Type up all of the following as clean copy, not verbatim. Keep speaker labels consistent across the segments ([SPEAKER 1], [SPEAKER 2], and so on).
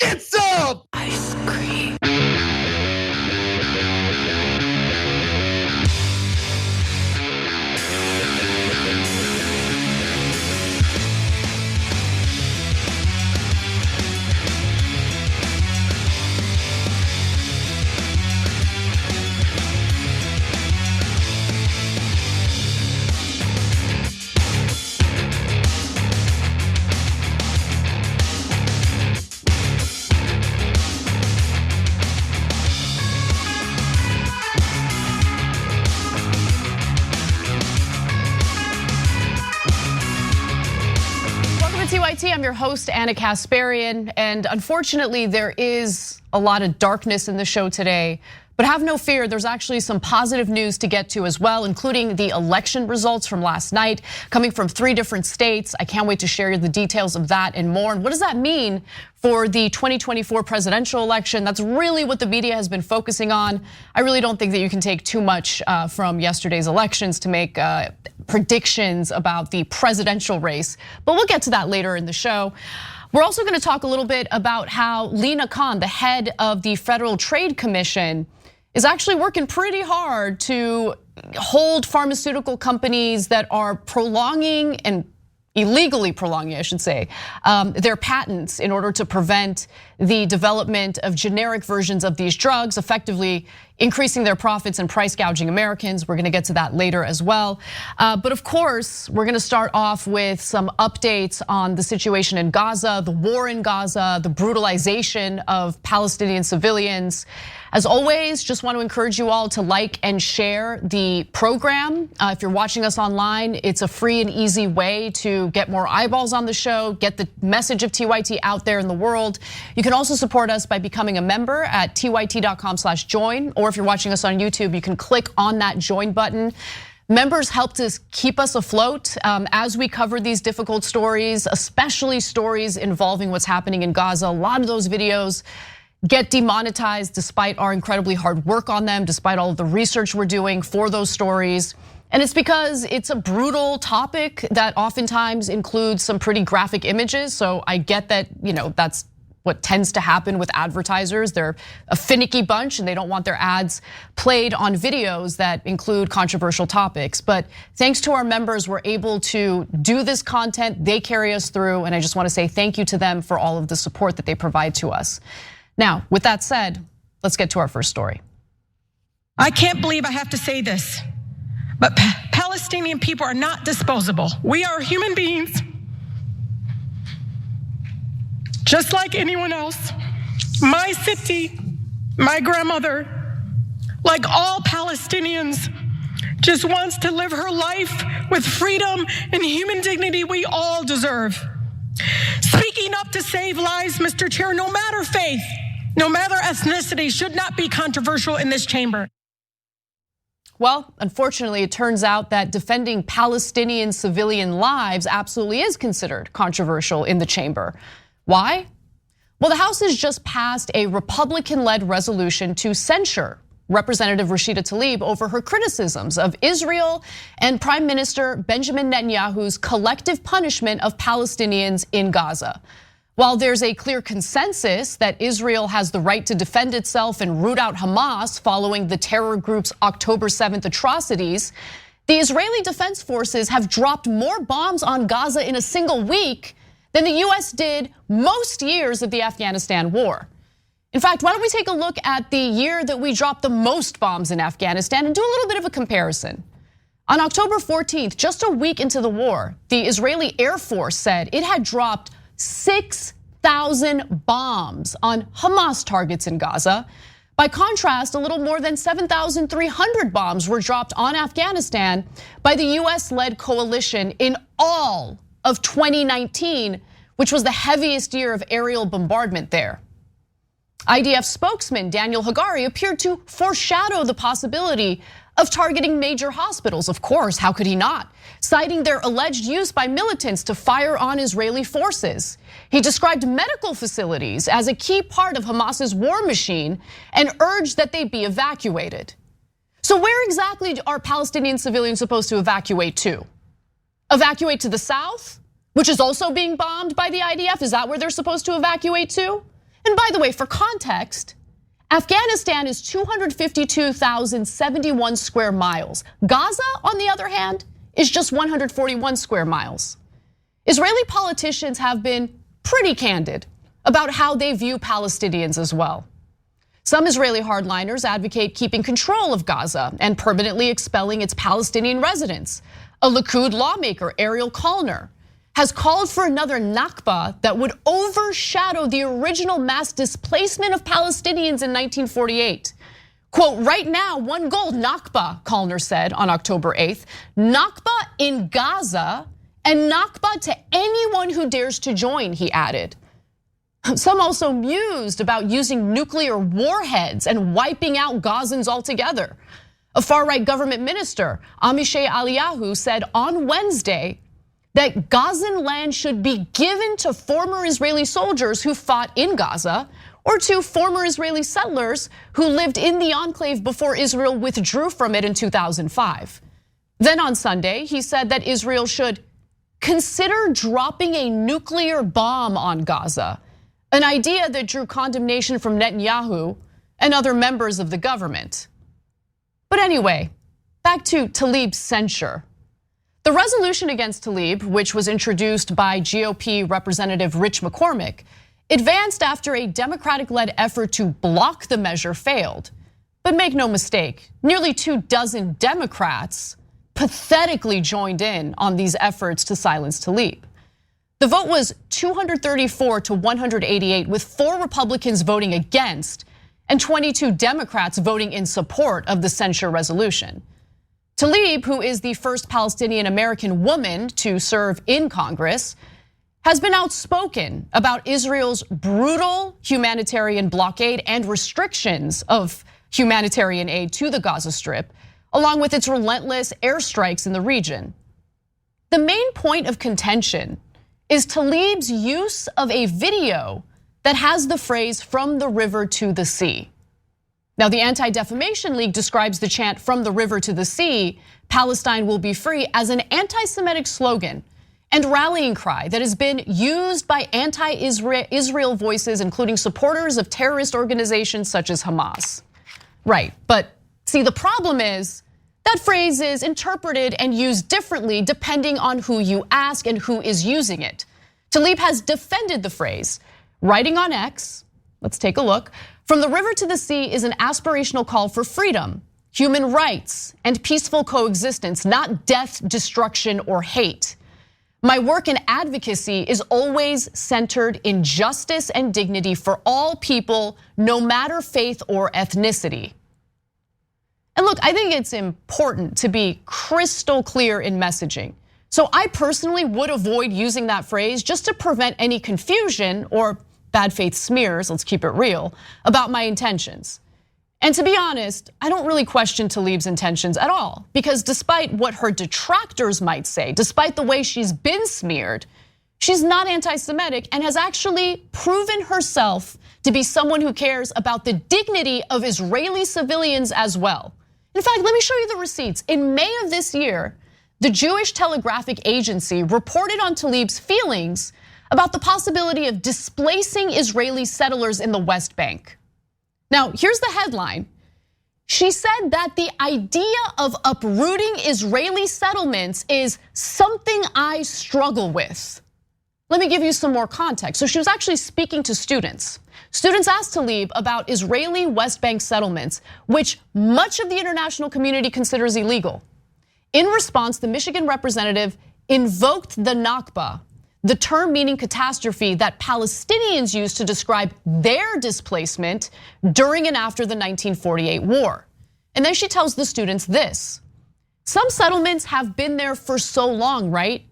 [SPEAKER 1] Get some!
[SPEAKER 2] Ice cream.
[SPEAKER 3] TYT, I'm your host, Anna Kasparian, and unfortunately there is a lot of darkness in the show today, but have no fear, there's actually some positive news to get to as well, including the election results from last night, coming from 3 different states. I can't wait to share the details of that and more. And what does that mean for the 2024 presidential election? That's really what the media has been focusing on. I really don't think that you can take too much from yesterday's elections to make predictions about the presidential race, but we'll get to that later in the show. We're also going to talk a little bit about how Lina Khan, the head of the Federal Trade Commission, is actually working pretty hard to hold pharmaceutical companies that are prolonging and illegally prolonging, I should say, their patents in order to prevent the development of generic versions of these drugs, effectively increasing their profits and price gouging Americans. We're gonna get to that later as well. But of course, we're gonna start off with some updates on the situation in Gaza, the war in Gaza, the brutalization of Palestinian civilians. As always, just want to encourage you all to like and share the program. If you're watching us online, it's a free and easy way to get more eyeballs on the show, get the message of TYT out there in the world. You can also support us by becoming a member at tyt.com/join, or if you're watching us on YouTube, you can click on that join button. Members help to keep us afloat as we cover these difficult stories, especially stories involving what's happening in Gaza. A lot of those videos get demonetized despite our incredibly hard work on them, despite all of the research we're doing for those stories. And it's because it's a brutal topic that oftentimes includes some pretty graphic images. So I get that, that's what tends to happen with advertisers. They're a finicky bunch and they don't want their ads played on videos that include controversial topics. But thanks to our members, we're able to do this content. They carry us through, and I just want to say thank you to them for all of the support that they provide to us. Now, with that said, let's get to our first story.
[SPEAKER 4] I can't believe I have to say this, but Palestinian people are not disposable. We are human beings, just like anyone else. My city, my grandmother, like all Palestinians, just wants to live her life with freedom and human dignity we all deserve. Speaking up to save lives, Mr. Chair, no matter faith, no matter ethnicity, should not be controversial in this chamber.
[SPEAKER 3] Well, unfortunately, it turns out that defending Palestinian civilian lives absolutely is considered controversial in the chamber. Why? Well, the House has just passed a Republican-led resolution to censure Representative Rashida Tlaib over her criticisms of Israel and Prime Minister Benjamin Netanyahu's collective punishment of Palestinians in Gaza. While there's a clear consensus that Israel has the right to defend itself and root out Hamas following the terror group's October 7th atrocities, the Israeli Defense Forces have dropped more bombs on Gaza in a single week than the US did most years of the Afghanistan war. In fact, why don't we take a look at the year that we dropped the most bombs in Afghanistan and do a little bit of a comparison. On October 14th, just a week into the war, the Israeli Air Force said it had dropped 6,000 bombs on Hamas targets in Gaza. By contrast, a little more than 7,300 bombs were dropped on Afghanistan by the US-led coalition in all of 2019, which was the heaviest year of aerial bombardment there. IDF spokesman Daniel Hagari appeared to foreshadow the possibility of targeting major hospitals. Of course, how could he not? Citing their alleged use by militants to fire on Israeli forces. He described medical facilities as a key part of Hamas's war machine and urged that they be evacuated. So where exactly are Palestinian civilians supposed to evacuate to? Evacuate to the south, which is also being bombed by the IDF? Is that where they're supposed to evacuate to? And by the way, for context, Afghanistan is 252,071 square miles. Gaza, on the other hand, is just 141 square miles. Israeli politicians have been pretty candid about how they view Palestinians as well. Some Israeli hardliners advocate keeping control of Gaza and permanently expelling its Palestinian residents. A Likud lawmaker, Ariel Kalner, has called for another Nakba that would overshadow the original mass displacement of Palestinians in 1948. Quote, right now, one goal, Nakba, Kalner said on October 8th, Nakba in Gaza and Nakba to anyone who dares to join, he added. Some also mused about using nuclear warheads and wiping out Gazans altogether. A far-right government minister, Amichai Eliyahu, said on Wednesday that Gazan land should be given to former Israeli soldiers who fought in Gaza or to former Israeli settlers who lived in the enclave before Israel withdrew from it in 2005. Then on Sunday, he said that Israel should consider dropping a nuclear bomb on Gaza, an idea that drew condemnation from Netanyahu and other members of the government. But anyway, back to Tlaib's censure. The resolution against Tlaib, which was introduced by GOP Representative Rich McCormick, advanced after a Democratic-led effort to block the measure failed. But make no mistake, nearly 24 Democrats pathetically joined in on these efforts to silence Tlaib. The vote was 234 to 188, with 4 Republicans voting against and 22 Democrats voting in support of the censure resolution. Tlaib, who is the first Palestinian American woman to serve in Congress, has been outspoken about Israel's brutal humanitarian blockade and restrictions of humanitarian aid to the Gaza Strip, along with its relentless airstrikes in the region. The main point of contention is Tlaib's use of a video that has the phrase "from the river to the sea." Now, the Anti-Defamation League describes the chant "from the river to the sea, Palestine will be free" as an anti-Semitic slogan and rallying cry that has been used by anti-Israel voices, including supporters of terrorist organizations such as Hamas. Right, but see, the problem is that phrase is interpreted and used differently depending on who you ask and who is using it. Tlaib has defended the phrase, writing on X, let's take a look. "From the river to the sea is an aspirational call for freedom, human rights, and peaceful coexistence, not death, destruction, or hate. My work in advocacy is always centered in justice and dignity for all people, no matter faith or ethnicity." And look, I think it's important to be crystal clear in messaging. So I personally would avoid using that phrase just to prevent any confusion or bad faith smears, let's keep it real, about my intentions. And to be honest, I don't really question Tlaib's intentions at all, because despite what her detractors might say, despite the way she's been smeared, she's not anti-Semitic and has actually proven herself to be someone who cares about the dignity of Israeli civilians as well. In fact, let me show you the receipts. In May of this year, the Jewish Telegraphic Agency reported on Tlaib's feelings about the possibility of displacing Israeli settlers in the West Bank. Now, here's the headline. She said that the idea of uprooting Israeli settlements is something I struggle with. Let me give you some more context. So she was actually speaking to students. Students asked Tlaib about Israeli West Bank settlements, which much of the international community considers illegal. In response, the Michigan representative invoked the Nakba, the term meaning catastrophe that Palestinians used to describe their displacement during and after the 1948 war. And then she tells the students this: some settlements have been there for so long, right?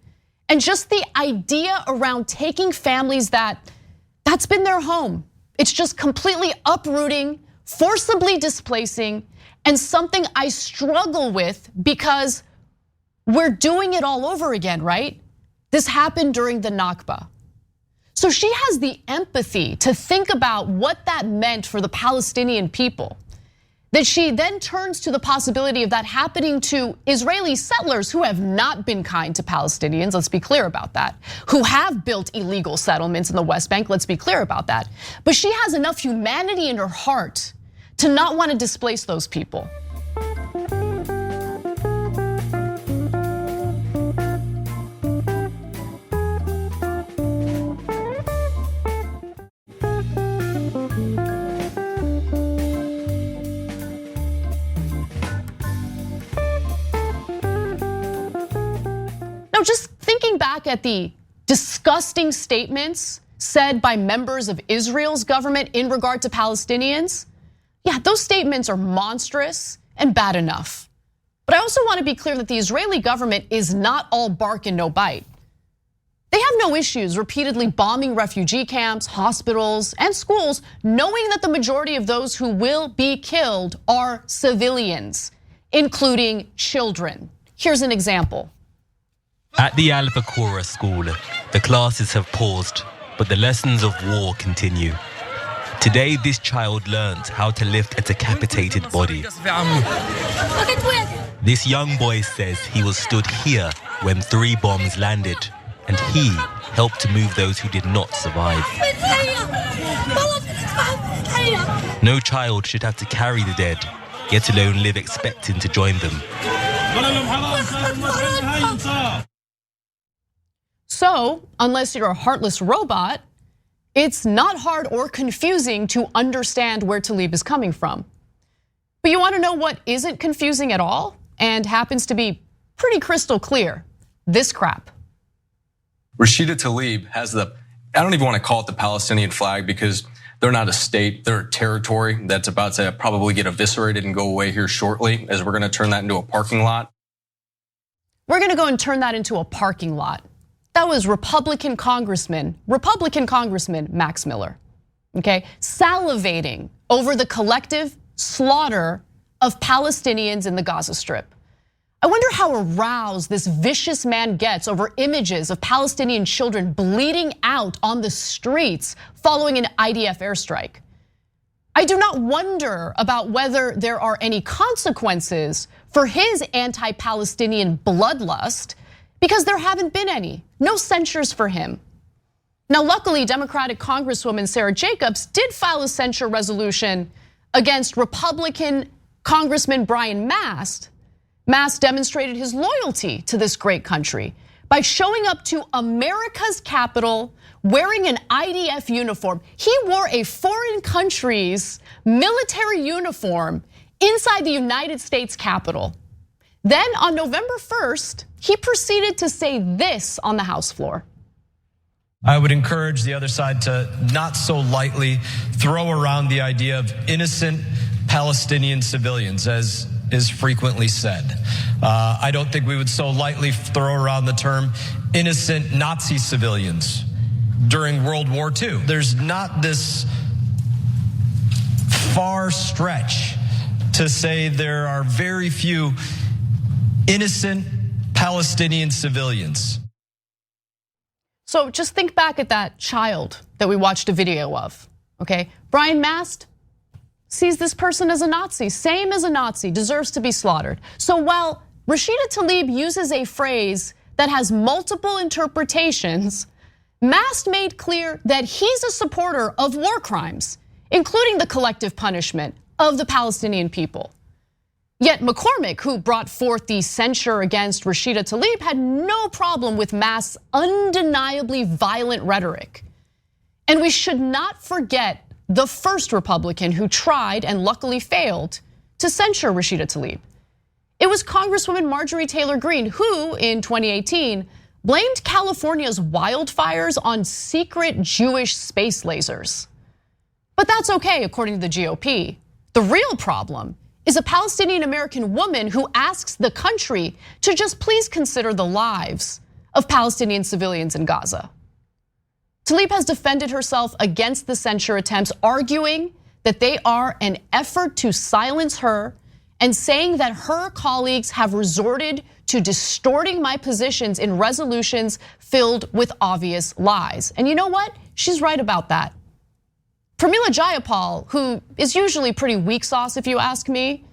[SPEAKER 3] And just the idea around taking families that's been their home. It's just completely uprooting, forcibly displacing, and something I struggle with because we're doing it all over again, right? This happened during the Nakba. So she has the empathy to think about what that meant for the Palestinian people. that she then turns to the possibility of that happening to Israeli settlers who have not been kind to Palestinians, let's be clear about that, who have built illegal settlements in the West Bank, let's be clear about that. But she has enough humanity in her heart to not want to displace those people. Now, just thinking back at the disgusting statements said by members of Israel's government in regard to Palestinians, yeah, those statements are monstrous and bad enough. But I also want to be clear that the Israeli government is not all bark and no bite. They have no issues repeatedly bombing refugee camps, hospitals, and schools, knowing that the majority of those who will be killed are civilians, including children. Here's an example.
[SPEAKER 1] At the Al-Bakura school, the classes have paused, but the lessons of war continue. Today, this child learned how to lift a decapitated body. This young boy says he was stood here when 3 bombs landed, and he helped to move those who did not survive. No child should have to carry the dead, yet alone live expecting to join them.
[SPEAKER 3] So, unless you're a heartless robot, it's not hard or confusing to understand where Tlaib is coming from. But you want to know what isn't confusing at all and happens to be pretty crystal clear? This crap.
[SPEAKER 2] Rashida Tlaib has I don't even want to call it the Palestinian flag because they're not a state, they're a territory that's about to probably get eviscerated and go away here shortly, as we're going to turn that into a parking lot.
[SPEAKER 3] We're going to go and turn that into a parking lot. That was Republican Congressman Max Miller, okay, salivating over the collective slaughter of Palestinians in the Gaza Strip. I wonder how aroused this vicious man gets over images of Palestinian children bleeding out on the streets following an IDF airstrike. I do not wonder about whether there are any consequences for his anti-Palestinian bloodlust, because there haven't been any. No censures for him. Now, luckily, Democratic Congresswoman Sarah Jacobs did file a censure resolution against Republican Congressman Brian Mast. Mast demonstrated his loyalty to this great country by showing up to America's Capitol wearing an IDF uniform. He wore a foreign country's military uniform inside the United States Capitol. Then on November 1st, he proceeded to say this on the House floor.
[SPEAKER 5] I would encourage the other side to not so lightly throw around the idea of innocent Palestinian civilians, as is frequently said. I don't think we would so lightly throw around the term innocent Nazi civilians during World War II. There's not this far stretch to say there are very few innocent Palestinian civilians.
[SPEAKER 3] So just think back at that child that we watched a video of, okay? Brian Mast sees this person as a Nazi, same as a Nazi, deserves to be slaughtered. So while Rashida Tlaib uses a phrase that has multiple interpretations, Mast made clear that he's a supporter of war crimes, including the collective punishment of the Palestinian people. Yet McCormick, who brought forth the censure against Rashida Tlaib, had no problem with Mast's undeniably violent rhetoric. And we should not forget the first Republican who tried and luckily failed to censure Rashida Tlaib. It was Congresswoman Marjorie Taylor Greene, who in 2018 blamed California's wildfires on secret Jewish space lasers. But that's okay, according to the GOP. The real problem is a Palestinian American woman who asks the country to just please consider the lives of Palestinian civilians in Gaza. Tlaib has defended herself against the censure attempts, arguing that they are an effort to silence her and saying that her colleagues have resorted to distorting my positions in resolutions filled with obvious lies. And you know what? She's right about that. Pramila Jayapal, who is usually pretty weak sauce if you ask me,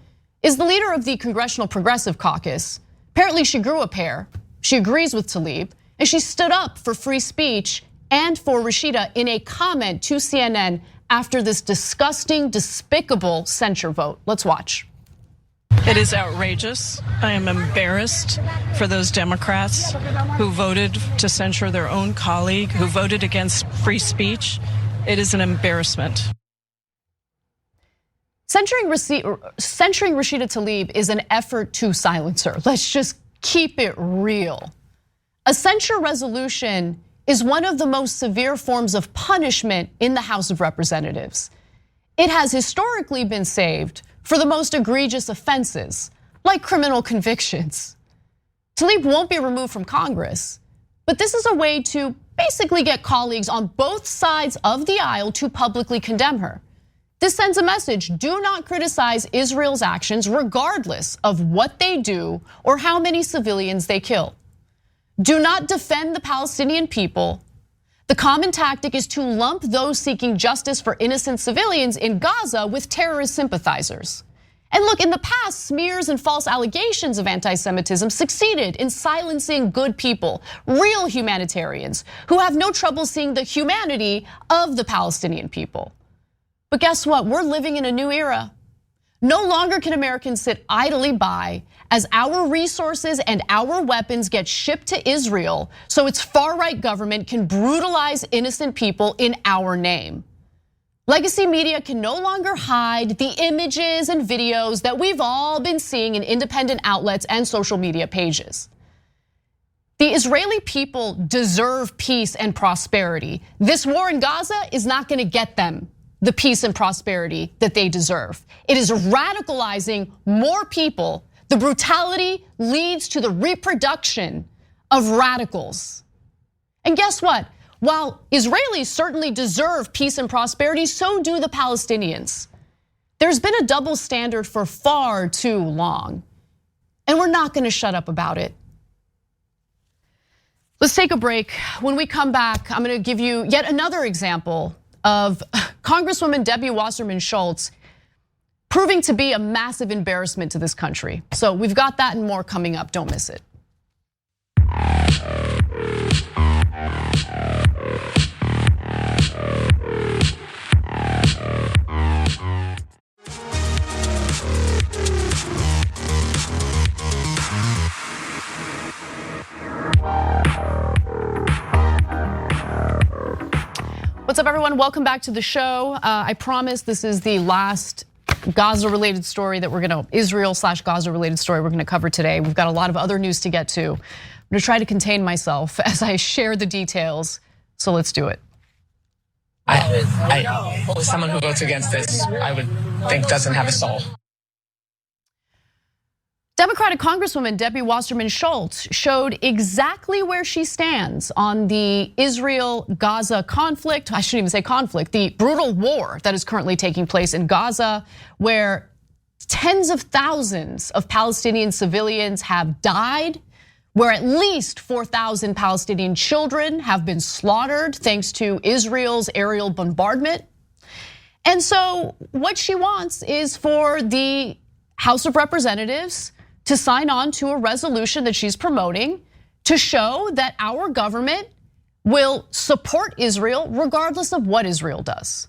[SPEAKER 3] is the leader of the Congressional Progressive Caucus. Apparently she grew a pair. She agrees with Tlaib, and she stood up for free speech and for Rashida in a comment to CNN after this disgusting, despicable censure vote. Let's watch.
[SPEAKER 6] It is outrageous. I am embarrassed for those Democrats who voted to censure their own colleague, who voted against free speech. It is an embarrassment.
[SPEAKER 3] Censuring Rashida Tlaib is an effort to silence her. Let's just keep it real. A censure resolution is one of the most severe forms of punishment in the House of Representatives. It has historically been saved for the most egregious offenses, like criminal convictions. Tlaib won't be removed from Congress, but this is a way to basically get colleagues on both sides of the aisle to publicly condemn her. This sends a message: do not criticize Israel's actions regardless of what they do or how many civilians they kill. Do not defend the Palestinian people. The common tactic is to lump those seeking justice for innocent civilians in Gaza with terrorist sympathizers. And look, in the past, smears and false allegations of anti-Semitism succeeded in silencing good people, real humanitarians, who have no trouble seeing the humanity of the Palestinian people. But guess what? We're living in a new era. No longer can Americans sit idly by as our resources and our weapons get shipped to Israel so its far-right government can brutalize innocent people in our name. Legacy media can no longer hide the images and videos that we've all been seeing in independent outlets and social media pages. The Israeli people deserve peace and prosperity. This war in Gaza is not going to get them the peace and prosperity that they deserve. It is radicalizing more people. The brutality leads to the reproduction of radicals. And guess what? While Israelis certainly deserve peace and prosperity, so do the Palestinians. There's been a double standard for far too long, and we're not going to shut up about it. Let's take a break. When we come back, I'm going to give you yet another example of Congresswoman Debbie Wasserman Schultz proving to be a massive embarrassment to this country. So we've got that and more coming up. Don't miss it. What's up, everyone? Welcome back to the show. I promise this is the last Gaza-related story that Israel/Gaza-related story we're gonna cover today. We've got a lot of other news to get to. I'm gonna try to contain myself as I share the details, so let's do it.
[SPEAKER 7] Someone who votes against this, I would think doesn't have a soul.
[SPEAKER 3] Democratic Congresswoman Debbie Wasserman Schultz showed exactly where she stands on the Israel-Gaza conflict. I shouldn't even say conflict, the brutal war that is currently taking place in Gaza, where tens of thousands of Palestinian civilians have died, where at least 4,000 Palestinian children have been slaughtered thanks to Israel's aerial bombardment. And so what she wants is for the House of Representatives to sign on to a resolution that she's promoting to show that our government will support Israel regardless of what Israel does.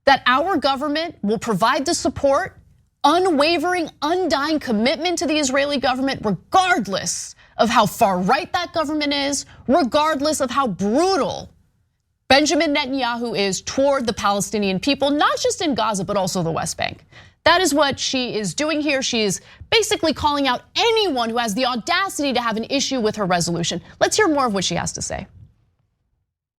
[SPEAKER 3] That our government will provide the support, unwavering, undying commitment to the Israeli government regardless of how far right that government is, regardless of how brutal Benjamin Netanyahu is toward the Palestinian people, not just in Gaza, but also the West Bank. That is what she is doing here. She is basically calling out anyone who has the audacity to have an issue with her resolution. Let's hear more of what she has to say.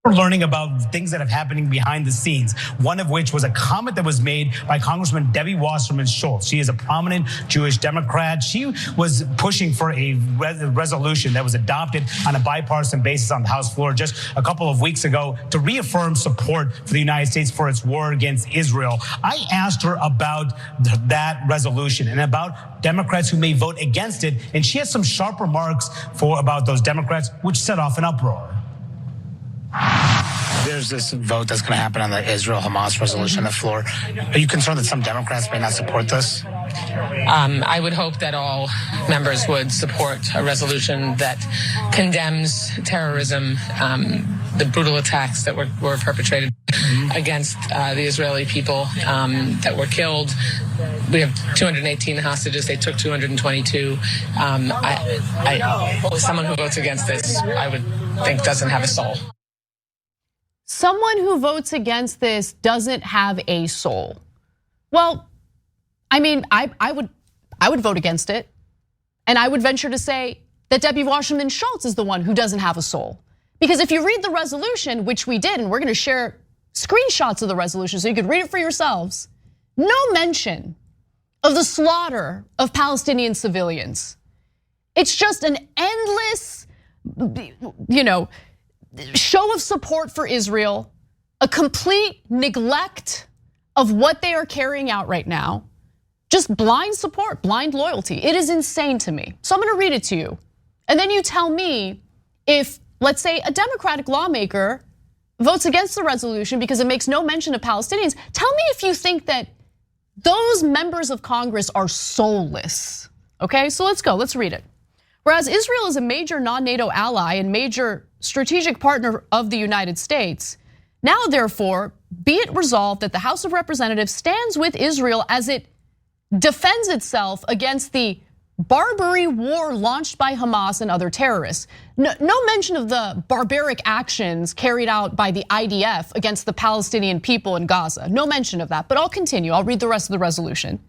[SPEAKER 8] We're learning about things that are happening behind the scenes, one of which was a comment that was made by Congresswoman Debbie Wasserman Schultz. She is a prominent Jewish Democrat. She was pushing for a resolution that was adopted on a bipartisan basis on the House floor just a couple of weeks ago to reaffirm support for the United States for its war against Israel. I asked her about that resolution and about Democrats who may vote against it, and she has some sharp remarks about those Democrats, which set off an uproar.
[SPEAKER 7] There's this vote that's going to happen on the Israel-Hamas resolution on the floor. Are you concerned that some Democrats may not support this?
[SPEAKER 9] I would hope that all members would support a resolution that condemns terrorism, the brutal attacks that were perpetrated against the Israeli people that were killed. We have 218 hostages. They took 222. Someone who votes against this, I would think, doesn't have a soul.
[SPEAKER 3] Someone who votes against this doesn't have a soul. Well, I mean, I would vote against it. And I would venture to say that Debbie Wasserman Schultz is the one who doesn't have a soul. Because if you read the resolution, which we did, and we're gonna share screenshots of the resolution so you can read it for yourselves, no mention of the slaughter of Palestinian civilians. It's just an endless, show of support for Israel, a complete neglect of what they are carrying out right now. Just blind support, blind loyalty. It is insane to me. So I'm gonna read it to you. And then you tell me if, let's say, a Democratic lawmaker votes against the resolution because it makes no mention of Palestinians. Tell me if you think that those members of Congress are soulless. Okay, so let's go, let's read it. Whereas Israel is a major non-NATO ally and major strategic partner of the United States, now therefore, be it resolved that the House of Representatives stands with Israel as it defends itself against the Barbary war launched by Hamas and other terrorists. No mention of the barbaric actions carried out by the IDF against the Palestinian people in Gaza. No mention of that, but I'll continue. I'll read the rest of the resolution.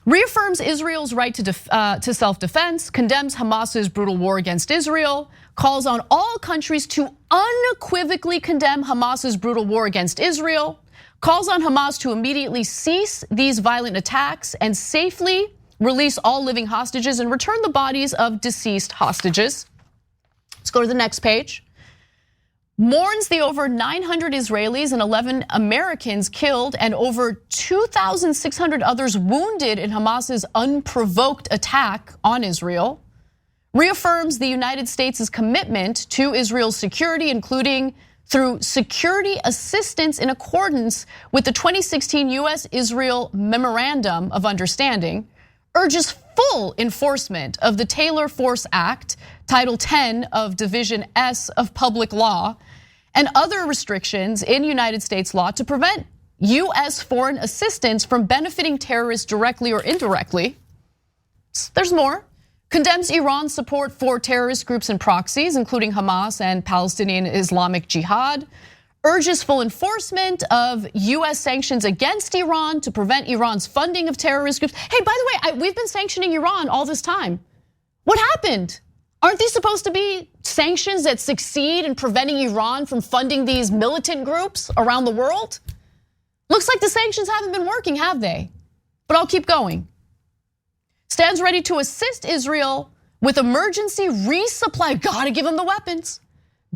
[SPEAKER 3] Reaffirms Israel's right to self-defense, condemns Hamas's brutal war against Israel, calls on all countries to unequivocally condemn Hamas's brutal war against Israel, calls on Hamas to immediately cease these violent attacks and safely release all living hostages and return the bodies of deceased hostages. Let's go to the next page. Mourns the over 900 Israelis and 11 Americans killed and over 2,600 others wounded in Hamas's unprovoked attack on Israel. Reaffirms the United States' commitment to Israel's security, including through security assistance in accordance with the 2016 US-Israel Memorandum of Understanding. Urges full enforcement of the Taylor Force Act, Title 10 of Division S of Public Law, and other restrictions in United States law to prevent US foreign assistance from benefiting terrorists directly or indirectly. There's more. Condemns Iran's support for terrorist groups and proxies, including Hamas and Palestinian Islamic Jihad. Urges full enforcement of US sanctions against Iran to prevent Iran's funding of terrorist groups. Hey, by the way, we've been sanctioning Iran all this time. What happened? Aren't these supposed to be sanctions that succeed in preventing Iran from funding these militant groups around the world? Looks like the sanctions haven't been working, have they? But I'll keep going. Stands ready to assist Israel with emergency resupply. Gotta give them the weapons.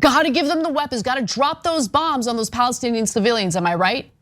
[SPEAKER 3] Gotta give them the weapons, gotta drop those bombs on those Palestinian civilians, am I right?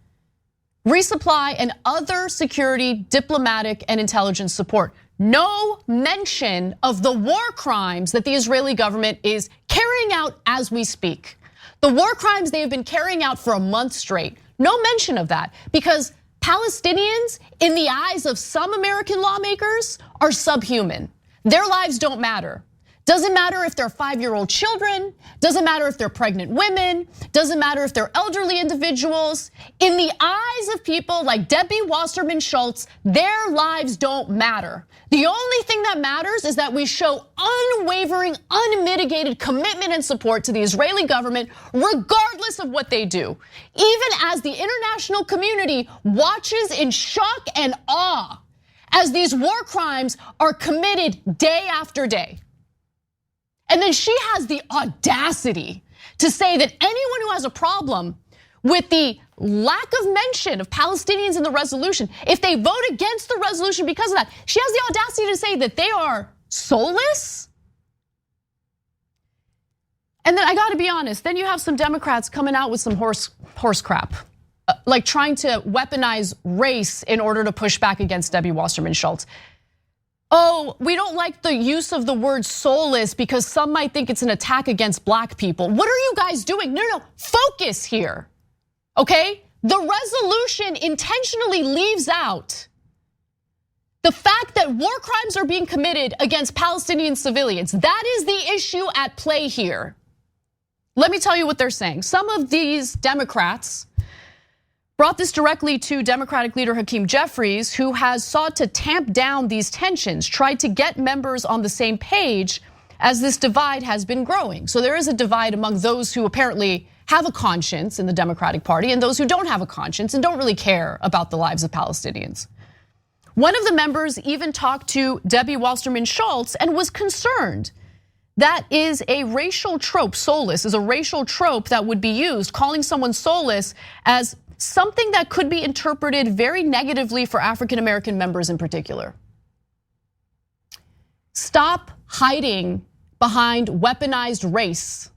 [SPEAKER 3] Resupply and other security, diplomatic, and intelligence support. No mention of the war crimes that the Israeli government is carrying out as we speak. The war crimes they have been carrying out for a month straight. No mention of that, because Palestinians, in the eyes of some American lawmakers, are subhuman. Their lives don't matter. Doesn't matter if they're 5-year-old children, doesn't matter if they're pregnant women, doesn't matter if they're elderly individuals. In the eyes of people like Debbie Wasserman Schultz, their lives don't matter. The only thing that matters is that we show unwavering, unmitigated commitment and support to the Israeli government, regardless of what they do. Even as the international community watches in shock and awe as these war crimes are committed day after day. And then she has the audacity to say that anyone who has a problem with the lack of mention of Palestinians in the resolution, if they vote against the resolution because of that, she has the audacity to say that they are soulless. And then I gotta be honest, then you have some Democrats coming out with some horse crap, like trying to weaponize race in order to push back against Debbie Wasserman Schultz. oh, we don't like the use of the word soulless because some might think it's an attack against black people. What are you guys doing? No, focus here, okay? The resolution intentionally leaves out the fact that war crimes are being committed against Palestinian civilians. That is the issue at play here. Let me tell you what they're saying. Some of these Democrats brought this directly to Democratic leader Hakeem Jeffries, who has sought to tamp down these tensions, tried to get members on the same page as this divide has been growing. So there is a divide among those who apparently have a conscience in the Democratic Party and those who don't have a conscience and don't really care about the lives of Palestinians. One of the members even talked to Debbie Wasserman Schultz and was concerned. That is a racial trope. Soulless is a racial trope that would be used, calling someone soulless as something that could be interpreted very negatively for African American members in particular. Stop hiding behind weaponized race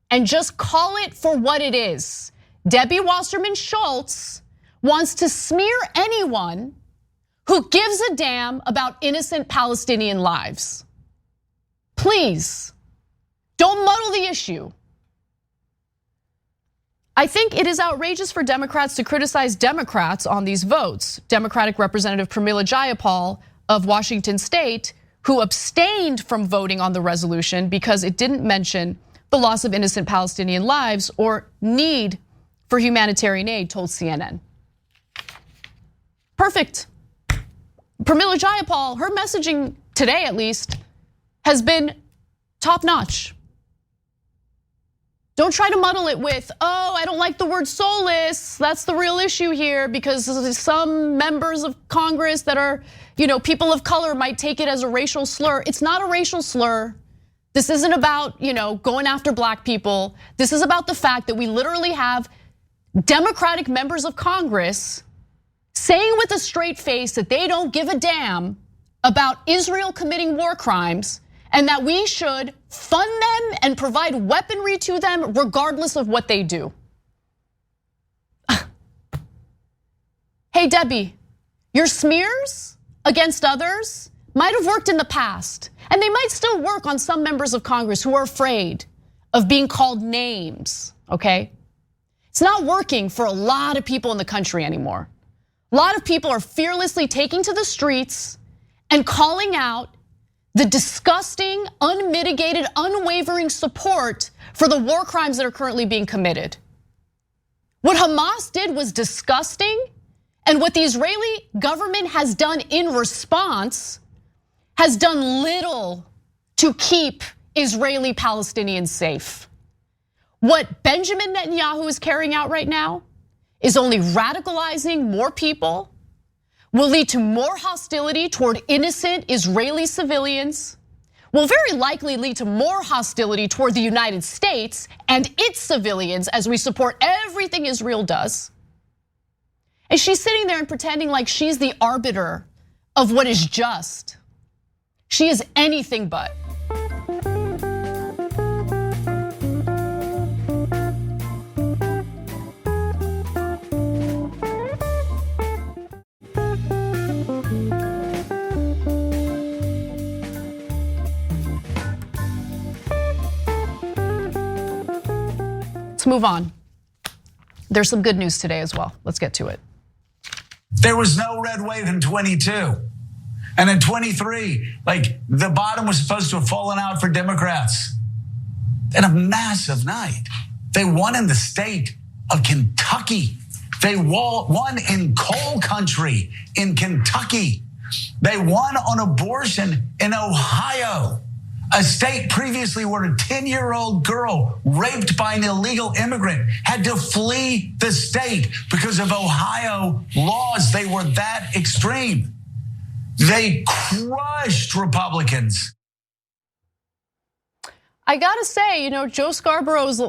[SPEAKER 3] and just call it for what it is. Debbie Wasserman Schultz wants to smear anyone who gives a damn about innocent Palestinian lives. Please, don't muddle the issue. I think it is outrageous for Democrats to criticize Democrats on these votes. Democratic Representative Pramila Jayapal of Washington State, who abstained from voting on the resolution because it didn't mention the loss of innocent Palestinian lives or need for humanitarian aid, told CNN. Perfect. Pramila Jayapal, her messaging today at least, has been top notch. Don't try to muddle it with, oh, I don't like the word soulless. That's the real issue here because some members of Congress that are, people of color might take it as a racial slur. It's not a racial slur. This isn't about, going after black people. This is about the fact that we literally have Democratic members of Congress saying with a straight face that they don't give a damn about Israel committing war crimes and that we should fund them and provide weaponry to them regardless of what they do. Hey, Debbie, your smears against others might have worked in the past, and they might still work on some members of Congress who are afraid of being called names, okay? It's not working for a lot of people in the country anymore. A lot of people are fearlessly taking to the streets and calling out the disgusting, unmitigated, unwavering support for the war crimes that are currently being committed. What Hamas did was disgusting, and what the Israeli government has done in response has done little to keep Israeli Palestinians safe. What Benjamin Netanyahu is carrying out right now is only radicalizing more people, will lead to more hostility toward innocent Israeli civilians, will very likely lead to more hostility toward the United States and its civilians as we support everything Israel does. And she's sitting there and pretending like she's the arbiter of what is just. She is anything but. Let's move on. There's some good news today as well. Let's get to it.
[SPEAKER 10] There was no red wave in 22. And in 23, the bottom was supposed to have fallen out for Democrats. And a massive night. They won in the state of Kentucky. They won in coal country in Kentucky. They won on abortion in Ohio, a state previously where a 10-year-old girl raped by an illegal immigrant had to flee the state because of Ohio laws. They were that extreme. They crushed Republicans.
[SPEAKER 3] I gotta say, Joe Scarborough's,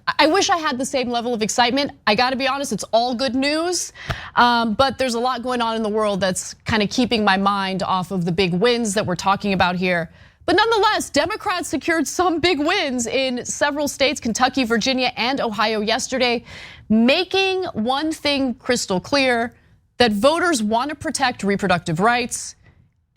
[SPEAKER 3] I wish I had the same level of excitement. I gotta be honest, it's all good news. But there's a lot going on in the world that's kind of keeping my mind off of the big wins that we're talking about here. But nonetheless, Democrats secured some big wins in several states, Kentucky, Virginia, and Ohio yesterday, making one thing crystal clear, that voters want to protect reproductive rights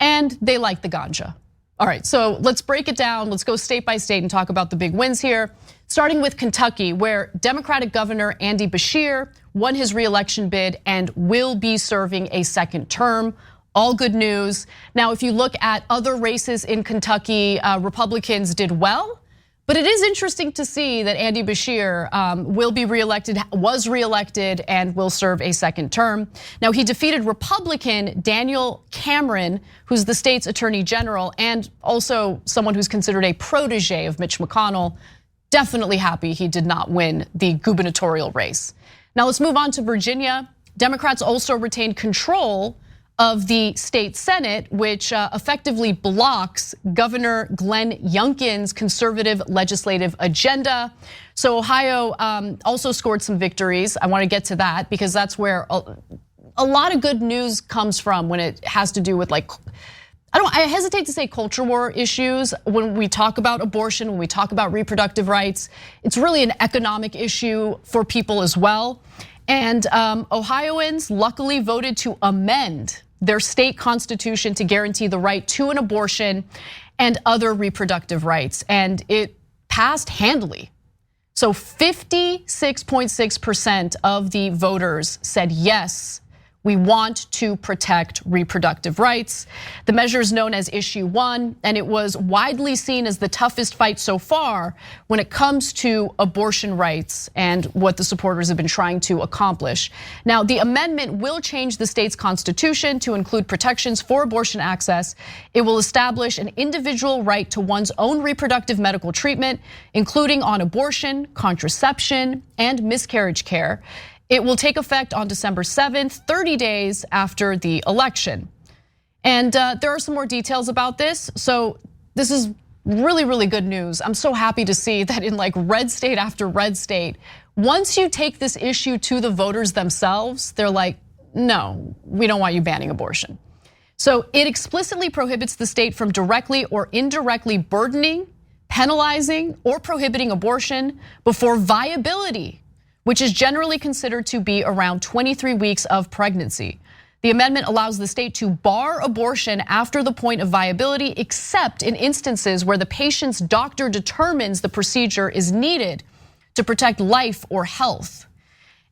[SPEAKER 3] and they like the ganja. All right, so let's break it down. Let's go state by state and talk about the big wins here. Starting with Kentucky, where Democratic Governor Andy Beshear won his re-election bid and will be serving a second term. All good news. Now, if you look at other races in Kentucky, Republicans did well. But it is interesting to see that Andy Beshear will be reelected, was reelected, and will serve a second term. Now, he defeated Republican Daniel Cameron, who's the state's attorney general, and also someone who's considered a protege of Mitch McConnell. Definitely happy he did not win the gubernatorial race. Now, let's move on to Virginia. Democrats also retained control of the state Senate, which effectively blocks Governor Glenn Youngkin's conservative legislative agenda. So Ohio also scored some victories. I want to get to that because that's where a lot of good news comes from when it has to do with I hesitate to say culture war issues when we talk about abortion, when we talk about reproductive rights. It's really an economic issue for people as well. And Ohioans luckily voted to amend their state constitution to guarantee the right to an abortion and other reproductive rights. And it passed handily. So 56.6% of the voters said yes, we want to protect reproductive rights. The measure is known as Issue 1, and it was widely seen as the toughest fight so far when it comes to abortion rights and what the supporters have been trying to accomplish. Now, the amendment will change the state's constitution to include protections for abortion access. It will establish an individual right to one's own reproductive medical treatment, including on abortion, contraception, and miscarriage care. It will take effect on December 7th, 30 days after the election. And there are some more details about this. So this is really, really good news. I'm so happy to see that in red state after red state, once you take this issue to the voters themselves, they're like, no, we don't want you banning abortion. So it explicitly prohibits the state from directly or indirectly burdening, penalizing, or prohibiting abortion before viability, which is generally considered to be around 23 weeks of pregnancy. The amendment allows the state to bar abortion after the point of viability, except in instances where the patient's doctor determines the procedure is needed to protect life or health.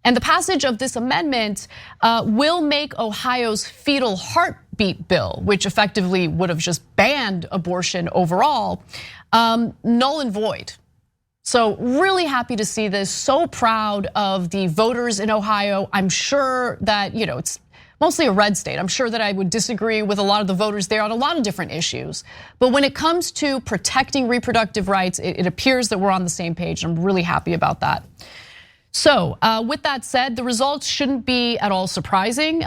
[SPEAKER 3] And the passage of this amendment will make Ohio's fetal heartbeat bill, which effectively would have just banned abortion overall, null and void. So really happy to see this, so proud of the voters in Ohio. I'm sure that, it's mostly a red state. I'm sure that I would disagree with a lot of the voters there on a lot of different issues. But when it comes to protecting reproductive rights, it appears that we're on the same page. I'm really happy about that. So with that said, the results shouldn't be at all surprising.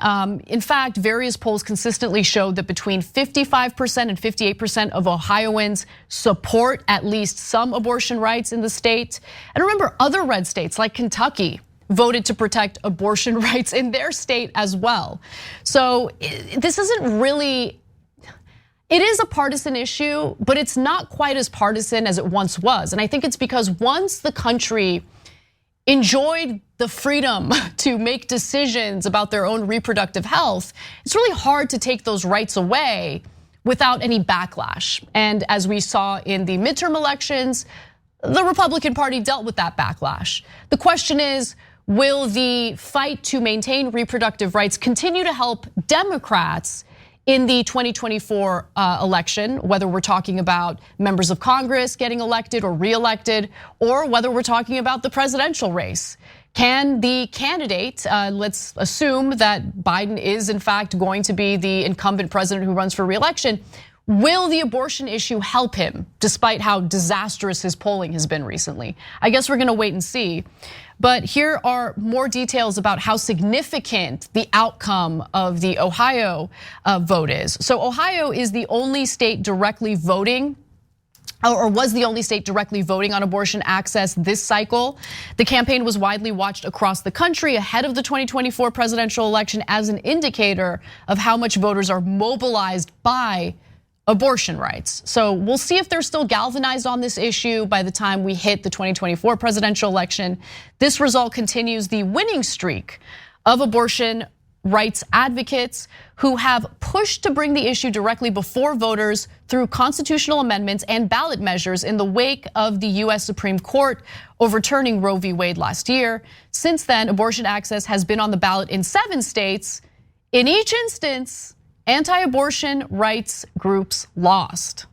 [SPEAKER 3] In fact, various polls consistently showed that between 55% and 58% of Ohioans support at least some abortion rights in the state. And remember, other red states like Kentucky voted to protect abortion rights in their state as well. So this isn't really, it is a partisan issue, but it's not quite as partisan as it once was. And I think it's because once the country enjoyed the freedom to make decisions about their own reproductive health, it's really hard to take those rights away without any backlash. And as we saw in the midterm elections, the Republican Party dealt with that backlash. The question is, will the fight to maintain reproductive rights continue to help Democrats in the 2024 election, whether we're talking about members of Congress getting elected or reelected, or whether we're talking about the presidential race? Can the candidate, let's assume that Biden is in fact going to be the incumbent president who runs for reelection, will the abortion issue help him despite how disastrous his polling has been recently? I guess we're gonna wait and see. But here are more details about how significant the outcome of the Ohio vote is. So Ohio is the only state directly voting, or was the only state directly voting on abortion access this cycle. The campaign was widely watched across the country ahead of the 2024 presidential election as an indicator of how much voters are mobilized by abortion rights. So we'll see if they're still galvanized on this issue by the time we hit the 2024 presidential election. This result continues the winning streak of abortion rights advocates who have pushed to bring the issue directly before voters through constitutional amendments and ballot measures in the wake of the US Supreme Court overturning Roe v. Wade last year. Since then, abortion access has been on the ballot in 7 states. In each instance, anti-abortion rights groups lost.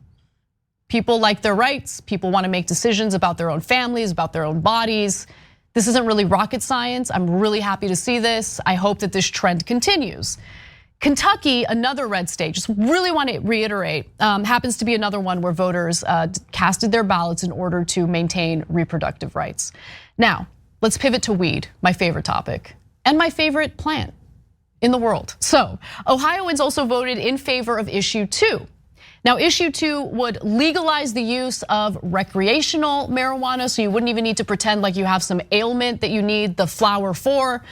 [SPEAKER 3] People like their rights. People want to make decisions about their own families, about their own bodies. This isn't really rocket science. I'm really happy to see this. I hope that this trend continues. Kentucky, another red state, just really want to reiterate, happens to be another one where voters casted their ballots in order to maintain reproductive rights. Now, let's pivot to weed, my favorite topic, and my favorite plant in the world. So, Ohioans also voted in favor of issue 2. Now, issue 2 would legalize the use of recreational marijuana, so you wouldn't even need to pretend like you have some ailment that you need the flower for.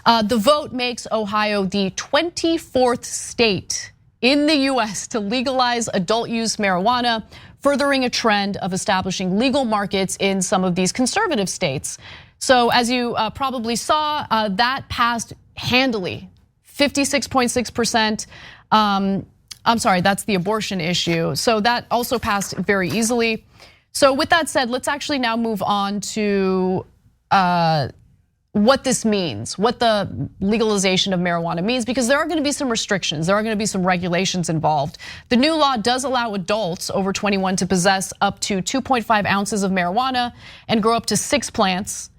[SPEAKER 3] The vote makes Ohio the 24th state in the US to legalize adult use marijuana, furthering a trend of establishing legal markets in some of these conservative states. So as you probably saw, that passed handily, 56.6%. I'm sorry, that's the abortion issue. So that also passed very easily. So with that said, let's actually now move on to what this means, what the legalization of marijuana means, because there are gonna be some restrictions, there are gonna be some regulations involved. The new law does allow adults over 21 to possess up to 2.5 ounces of marijuana and grow up to 6 plants.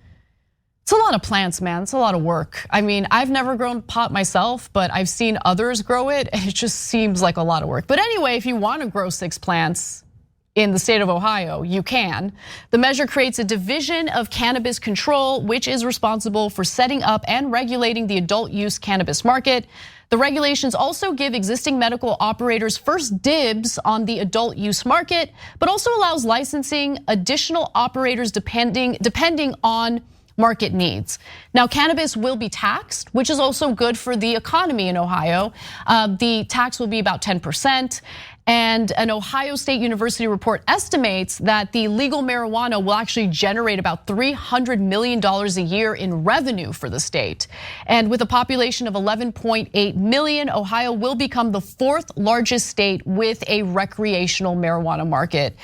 [SPEAKER 3] It's a lot of plants, man, it's a lot of work. I mean, I've never grown pot myself, but I've seen others grow it, and it just seems like a lot of work. But anyway, if you wanna grow 6 plants in the state of Ohio, you can. The measure creates a division of cannabis control, which is responsible for setting up and regulating the adult use cannabis market. The regulations also give existing medical operators first dibs on the adult use market, but also allows licensing additional operators depending on market needs. Now, cannabis will be taxed, which is also good for the economy in Ohio. The tax will be about 10%. And an Ohio State University report estimates that the legal marijuana will actually generate about $300 million a year in revenue for the state. And with a population of 11.8 million, Ohio will become the 4th largest state with a recreational marijuana market.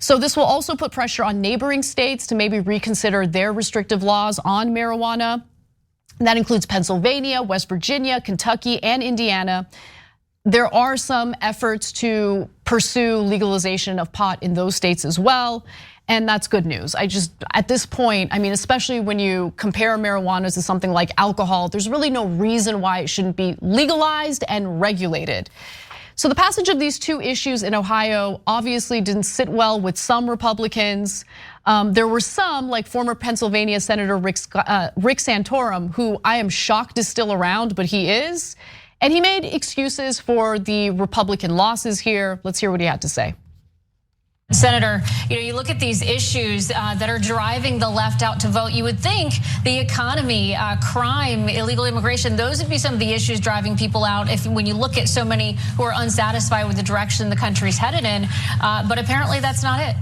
[SPEAKER 3] So this will also put pressure on neighboring states to maybe reconsider their restrictive laws on marijuana. That includes Pennsylvania, West Virginia, Kentucky, and Indiana. There are some efforts to pursue legalization of pot in those states as well, and that's good news. At this point, I mean, especially when you compare marijuana to something like alcohol, there's really no reason why it shouldn't be legalized and regulated. So the passage of these 2 issues in Ohio obviously didn't sit well with some Republicans. There were some, like former Pennsylvania Senator Rick Santorum, who I am shocked is still around, but he is. And he made excuses for the Republican losses here. Let's hear what he had to say.
[SPEAKER 11] Senator, you look at these issues that are driving the left out to vote. You would think the economy, crime, illegal immigration, those would be some of the issues driving people out when you look at so many who are unsatisfied with the direction the country's headed in. But apparently that's not it.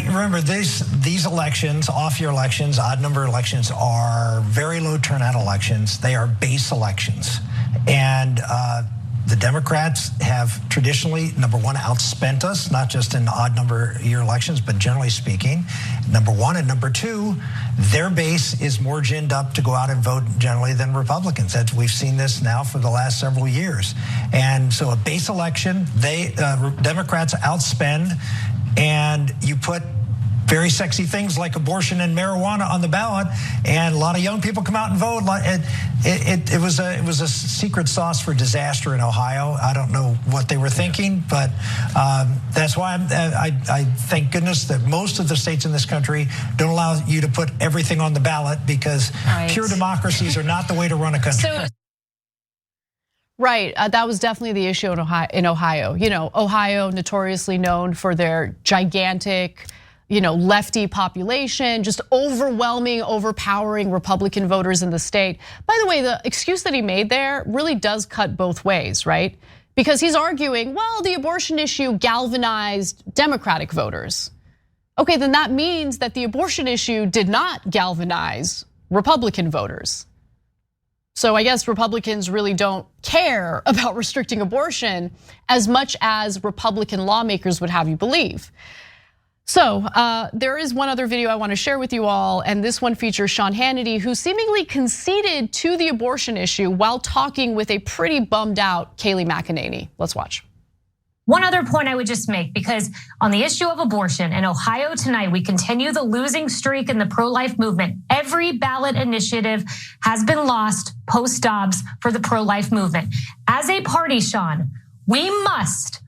[SPEAKER 12] Remember, these elections, off-year elections, odd-number elections are very low turnout elections. They are base elections. And the Democrats have traditionally, number one, outspent us, not just in odd number year elections, but generally speaking, number one. And number two, their base is more ginned up to go out and vote generally than Republicans. We've seen this now for the last several years. And so a base election, Democrats outspend, and you put very sexy things like abortion and marijuana on the ballot, and a lot of young people come out and vote. It was a secret sauce for disaster in Ohio. I don't know what they were thinking, but that's why I thank goodness that most of the states in this country don't allow you to put everything on the ballot, because pure democracies are not the way to run a country.
[SPEAKER 3] Right, that was definitely the issue in Ohio. Ohio notoriously known for their gigantic, lefty population, just overpowering Republican voters in the state. By the way, the excuse that he made there really does cut both ways, right? Because he's arguing, well, the abortion issue galvanized Democratic voters. Okay, then that means that the abortion issue did not galvanize Republican voters. So I guess Republicans really don't care about restricting abortion as much as Republican lawmakers would have you believe. So there is one other video I want to share with you all, and this one features Sean Hannity, who seemingly conceded to the abortion issue while talking with a pretty bummed out Kayleigh McEnany. Let's watch.
[SPEAKER 13] One other point I would just make, because on the issue of abortion in Ohio tonight, we continue the losing streak in the pro-life movement. Every ballot initiative has been lost post-Dobbs for the pro-life movement. As a party, Sean, we must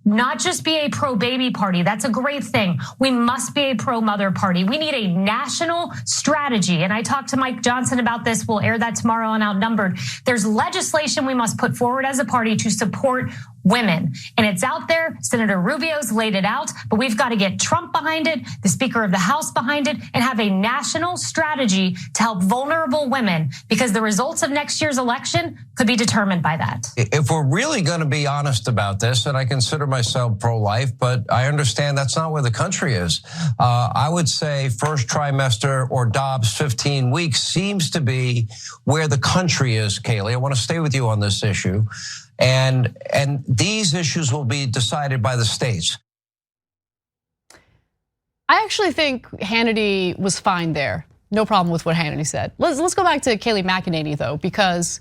[SPEAKER 13] not just be a pro-baby party. That's a great thing. We must be a pro-mother party. We need a national strategy. And I talked to Mike Johnson about this. We'll air that tomorrow on Outnumbered. There's legislation we must put forward as a party to support women. And it's out there. Senator Rubio's laid it out, but we've got to get Trump behind it, the Speaker of the House behind it, and have a national strategy to help vulnerable women, because the results of next year's election could be determined by that.
[SPEAKER 14] If we're really going to be honest about this, and I consider myself pro-life, but I understand that's not where the country is. I would say first trimester or Dobbs 15 weeks seems to be where the country is, Kayleigh. I want to stay with you on this issue. And these issues will be decided by the states.
[SPEAKER 3] I actually think Hannity was fine there. No problem with what Hannity said. Let's go back to Kayleigh McEnany though, because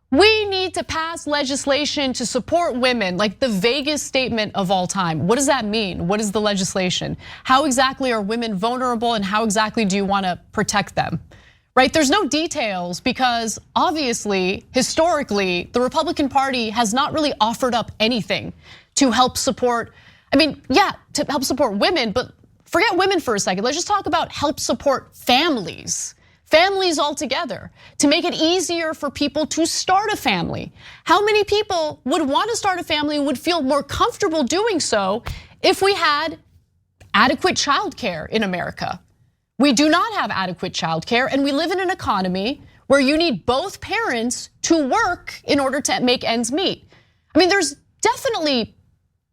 [SPEAKER 3] we need to pass legislation to support women, like the vaguest statement of all time. What does that mean? What is the legislation? How exactly are women vulnerable, and how exactly do you want to protect them? Right, there's no details, because obviously, historically, the Republican Party has not really offered up anything to help support, to help support women, but forget women for a second. Let's just talk about help support families altogether, to make it easier for people to start a family. How many people would want to start a family and would feel more comfortable doing so if we had adequate childcare in America? We do not have adequate childcare, and we live in an economy where you need both parents to work in order to make ends meet. There's definitely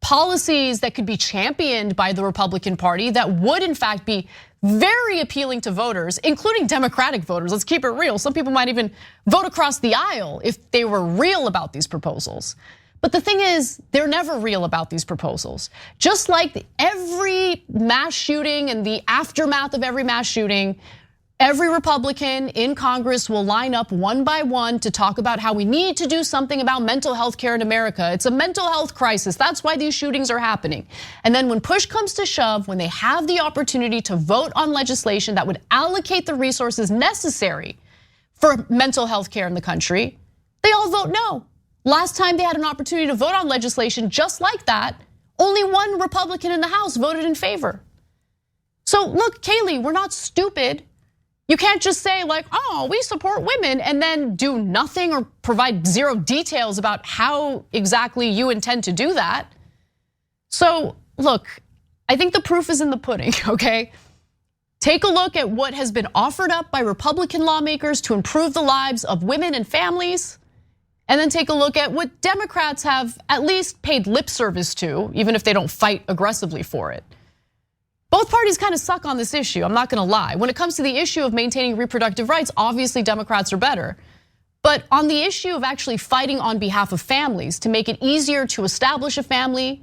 [SPEAKER 3] policies that could be championed by the Republican Party that would in fact be very appealing to voters, including Democratic voters. Let's keep it real. Some people might even vote across the aisle if they were real about these proposals. But the thing is, they're never real about these proposals. Just like every mass shooting and the aftermath of every mass shooting, every Republican in Congress will line up one by one to talk about how we need to do something about mental health care in America. It's a mental health crisis. That's why these shootings are happening. And then when push comes to shove, when they have the opportunity to vote on legislation that would allocate the resources necessary for mental health care in the country, they all vote no. Last time they had an opportunity to vote on legislation just like that, only one Republican in the House voted in favor. So look, Kayleigh, we're not stupid. You can't just say like, oh, we support women, and then do nothing or provide zero details about how exactly you intend to do that. So look, I think the proof is in the pudding, okay? Take a look at what has been offered up by Republican lawmakers to improve the lives of women and families. And then take a look at what Democrats have at least paid lip service to, even if they don't fight aggressively for it. Both parties kind of suck on this issue, I'm not gonna lie. When it comes to the issue of maintaining reproductive rights, obviously Democrats are better. But on the issue of actually fighting on behalf of families, to make it easier to establish a family,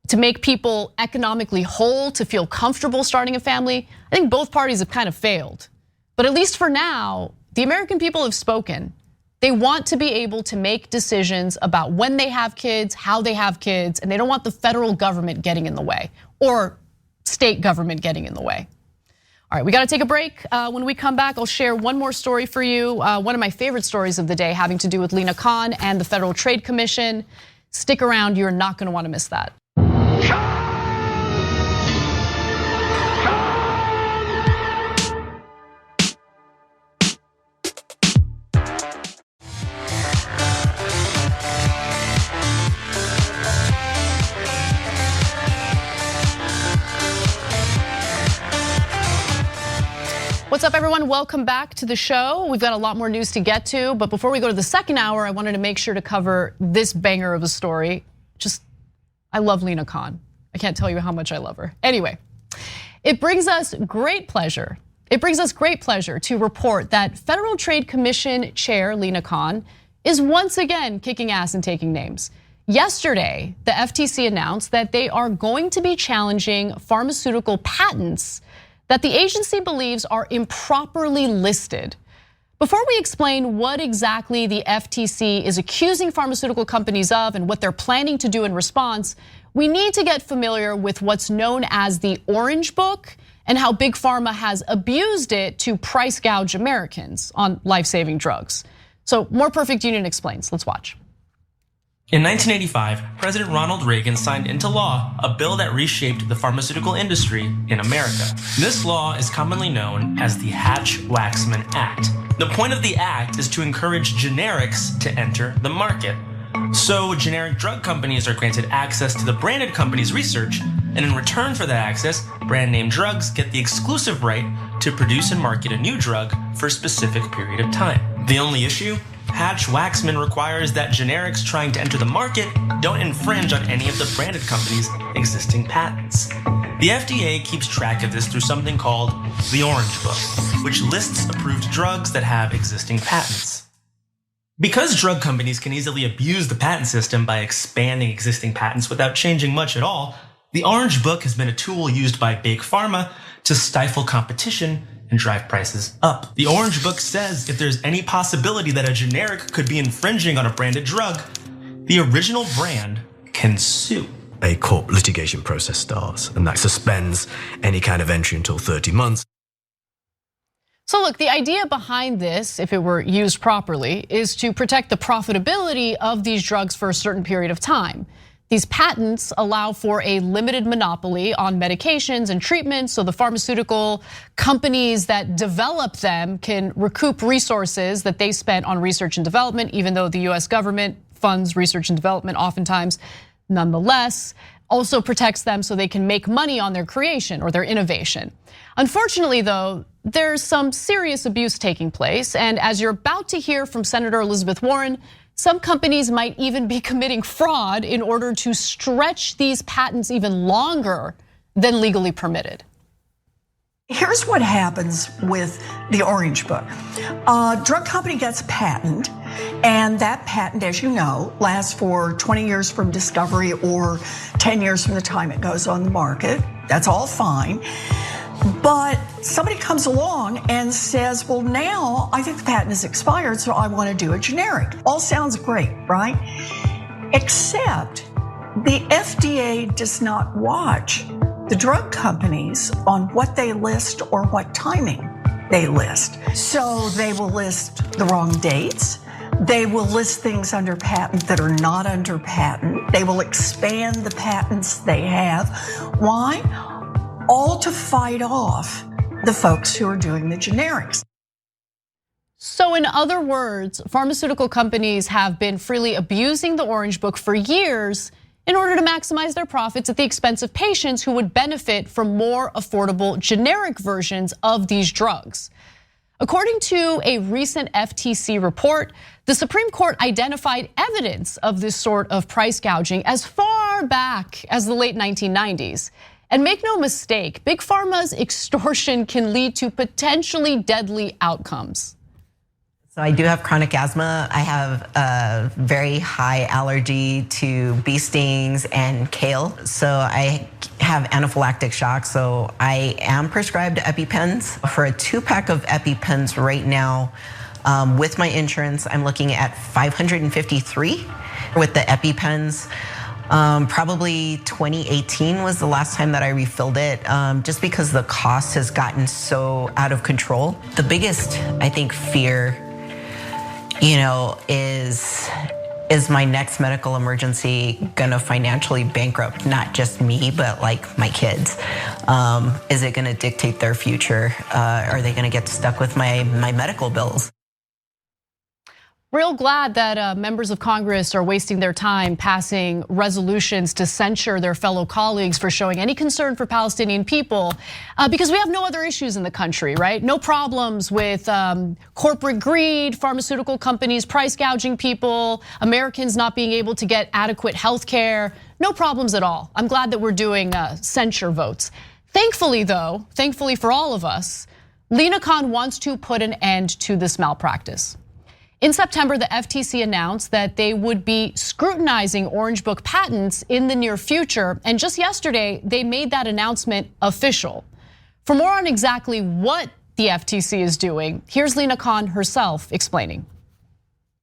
[SPEAKER 3] to make people economically whole, to feel comfortable starting a family, I think both parties have kind of failed. But at least for now, the American people have spoken. They want to be able to make decisions about when they have kids, how they have kids, and they don't want the federal government getting in the way or state government getting in the way. All right, we gotta take a break. When we come back, I'll share one more story for you. One of my favorite stories of the day having to do with Lina Khan and the Federal Trade Commission. Stick around, you're not gonna wanna miss that. What's up, everyone? Welcome back to the show. We've got a lot more news to get to, but before we go to the second hour, I wanted to make sure to cover this banger of a story. I love Lina Khan. I can't tell you how much I love her. Anyway, it brings us great pleasure It brings us great pleasure to report that Federal Trade Commission Chair Lina Khan is once again kicking ass and taking names. Yesterday, the FTC announced that they are going to be challenging pharmaceutical patents that the agency believes are improperly listed. Before we explain what exactly the FTC is accusing pharmaceutical companies of and what they're planning to do in response, we need to get familiar with what's known as the Orange Book and how Big Pharma has abused it to price gouge Americans on life-saving drugs. So More Perfect Union explains. Let's watch.
[SPEAKER 15] In 1985, President Ronald Reagan signed into law a bill that reshaped the pharmaceutical industry in America. This law is commonly known as the Hatch-Waxman Act. The point of the act is to encourage generics to enter the market. So generic drug companies are granted access to the branded company's research, and in return for that access, brand name drugs get the exclusive right to produce and market a new drug for a specific period of time. The only issue? Hatch-Waxman requires that generics trying to enter the market don't infringe on any of the branded company's existing patents. The FDA keeps track of this through something called the Orange Book, which lists approved drugs that have existing patents. Because drug companies can easily abuse the patent system by expanding existing patents without changing much at all, the Orange Book has been a tool used by Big Pharma to stifle competition and drive prices up. The Orange Book says if there's any possibility that a generic could be infringing on a branded drug, the original brand can sue.
[SPEAKER 16] A court litigation process starts, and that suspends any kind of entry until 30 months.
[SPEAKER 3] So look, the idea behind this, if it were used properly, is to protect the profitability of these drugs for a certain period of time. These patents allow for a limited monopoly on medications and treatments, so the pharmaceutical companies that develop them can recoup resources that they spent on research and development, even though the US government funds research and development oftentimes. Nonetheless, also protects them so they can make money on their creation or their innovation. Unfortunately, though, there's some serious abuse taking place, and as you're about to hear from Senator Elizabeth Warren, some companies might even be committing fraud in order to stretch these patents even longer than legally permitted.
[SPEAKER 17] Here's what happens with the Orange Book. A drug company gets a patent, and that patent, as you know, lasts for 20 years from discovery or 10 years from the time it goes on the market. That's all fine. But somebody comes along and says, well, now I think the patent is expired, so I want to do a generic. All sounds great, right? Except the FDA does not watch the drug companies on what they list or what timing they list. So they will list the wrong dates. They will list things under patent that are not under patent. They will expand the patents they have. Why? All to fight off the folks who are doing the generics.
[SPEAKER 3] So in other words, pharmaceutical companies have been freely abusing the Orange Book for years in order to maximize their profits at the expense of patients who would benefit from more affordable generic versions of these drugs. According to a recent FTC report, the Supreme Court identified evidence of this sort of price gouging as far back as the late 1990s. And make no mistake, Big Pharma's extortion can lead to potentially deadly outcomes.
[SPEAKER 18] So I do have chronic asthma. I have a very high allergy to bee stings and kale. So I have anaphylactic shock. So I am prescribed EpiPens. For a 2-pack of EpiPens right now, with my insurance, I'm looking at $553 with the EpiPens. Probably 2018 was the last time that I refilled it, just because the cost has gotten so out of control. The biggest, I think, fear, is my next medical emergency gonna financially bankrupt not just me, but like my kids? Is it gonna dictate their future? Are they gonna get stuck with my medical bills?
[SPEAKER 3] Real glad that members of Congress are wasting their time passing resolutions to censure their fellow colleagues for showing any concern for Palestinian people, because we have no other issues in the country, right? No problems with corporate greed, pharmaceutical companies price gouging people, Americans not being able to get adequate health care. No problems at all. I'm glad that we're doing censure votes. Thankfully though, thankfully for all of us, Lina Khan wants to put an end to this malpractice. In September, the FTC announced that they would be scrutinizing Orange Book patents in the near future. And just yesterday, they made that announcement official. For more on exactly what the FTC is doing, here's Lina Khan herself explaining.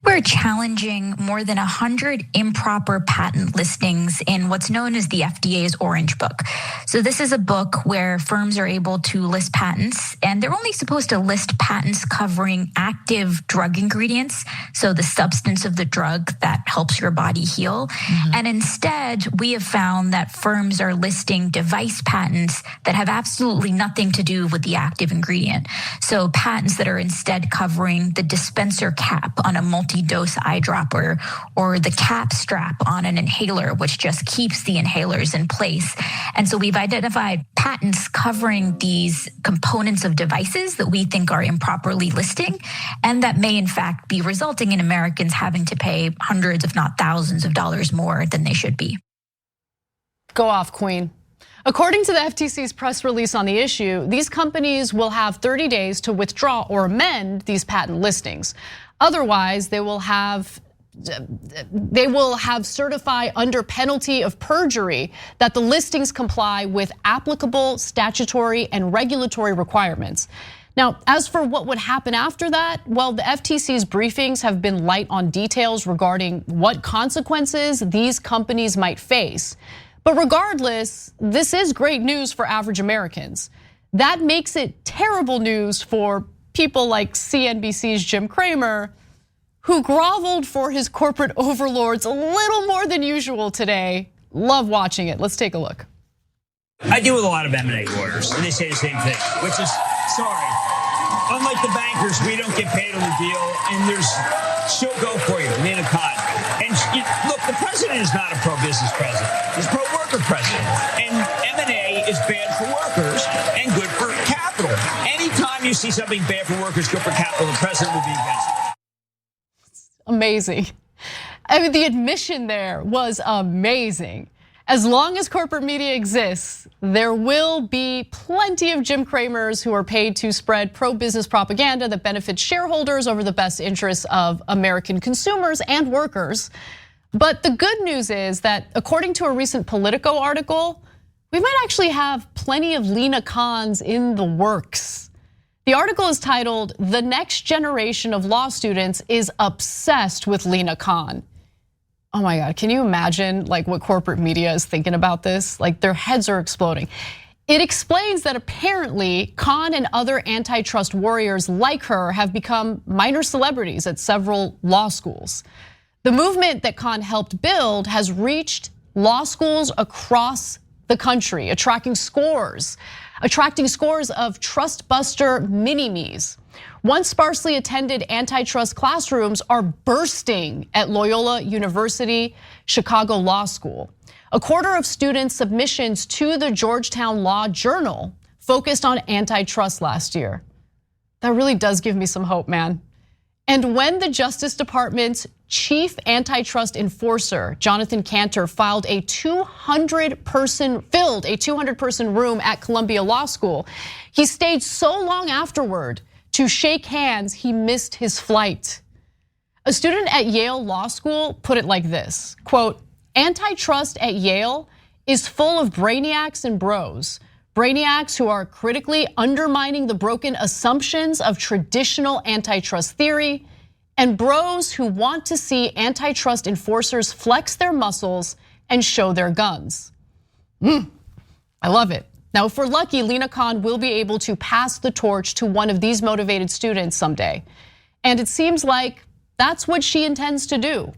[SPEAKER 19] We're challenging more than 100 improper patent listings in what's known as the FDA's Orange Book. So this is a book where firms are able to list patents, and they're only supposed to list patents covering active drug ingredients, so the substance of the drug that helps your body heal. And instead, we have found that firms are listing device patents that have absolutely nothing to do with the active ingredient. So patents that are instead covering the dispenser cap on a multi-dose eyedropper or the cap strap on an inhaler, which just keeps the inhalers in place. And so we've identified patents covering these components of devices that we think are improperly listing and that may in fact be resulting in Americans having to pay hundreds, if not thousands of dollars more than they should be.
[SPEAKER 3] Go off, Queen. According to the FTC's press release on the issue, these companies will have 30 days to withdraw or amend these patent listings. Otherwise, they will have certify under penalty of perjury that the listings comply with applicable statutory and regulatory requirements. Now, as for what would happen after that, well, the FTC's briefings have been light on details regarding what consequences these companies might face. But regardless, this is great news for average Americans. That makes it terrible news for people like CNBC's Jim Cramer, who groveled for his corporate overlords a little more than usual today. Love watching it. Let's take a look.
[SPEAKER 20] I deal with a lot of M&A lawyers, and they say the same thing, which is, sorry, unlike the bankers, we don't get paid on the deal, and she'll go for you, Lina Khan. And look, the president is not a pro-business president. He's a pro-worker president. And M&A is bad for workers and good for capital. Anytime you see something bad for workers, good for capital, the president will be against it.
[SPEAKER 3] Amazing. I mean, the admission there was amazing. As long as corporate media exists, there will be plenty of Jim Cramers who are paid to spread pro-business propaganda that benefits shareholders over the best interests of American consumers and workers. But the good news is that according to a recent Politico article, we might actually have plenty of Lina Khans in the works. The article is titled, "The Next Generation of Law Students is Obsessed with Lina Khan." Oh my God, can you imagine like what corporate media is thinking about this? Like their heads are exploding. It explains that apparently Khan and other antitrust warriors like her have become minor celebrities at several law schools. The movement that Khan helped build has reached law schools across the country, attracting scores of trust buster mini-me's. Once sparsely attended antitrust classrooms are bursting at Loyola University, Chicago Law School. A quarter of students' submissions to the Georgetown Law Journal focused on antitrust last year. That really does give me some hope, man. And when the Justice Department's chief antitrust enforcer, Jonathan Cantor, filled a 200-person room at Columbia Law School, he stayed so long afterward to shake hands, he missed his flight. A student at Yale Law School put it like this, quote, "Antitrust at Yale is full of brainiacs and bros. Brainiacs who are critically undermining the broken assumptions of traditional antitrust theory, and bros who want to see antitrust enforcers flex their muscles and show their guns." I love it. Now, if we're lucky, Lina Khan will be able to pass the torch to one of these motivated students someday. And it seems like that's what she intends to do.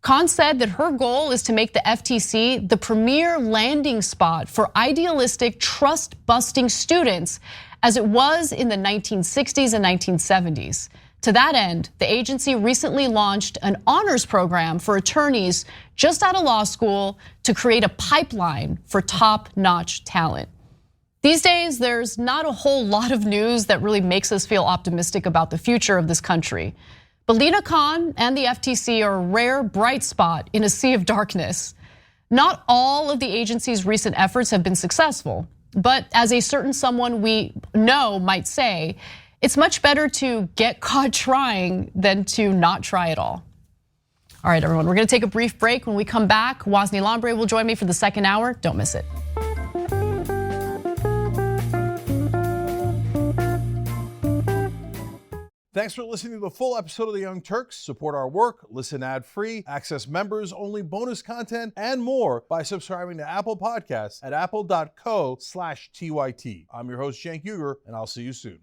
[SPEAKER 3] Khan said that her goal is to make the FTC the premier landing spot for idealistic, trust-busting students, as it was in the 1960s and 1970s. To that end, the agency recently launched an honors program for attorneys just out of law school to create a pipeline for top-notch talent. These days, there's not a whole lot of news that really makes us feel optimistic about the future of this country. But Lina Khan and the FTC are a rare bright spot in a sea of darkness. Not all of the agency's recent efforts have been successful. But as a certain someone we know might say, it's much better to get caught trying than to not try at all. All right, everyone, we're gonna take a brief break. When we come back, Wosny Lambre will join me for the second hour. Don't miss it.
[SPEAKER 21] Thanks for listening to the full episode of The Young Turks. Support our work, listen ad-free, access members-only bonus content, and more by subscribing to Apple Podcasts at apple.co/TYT. I'm your host, Cenk Uygur, and I'll see you soon.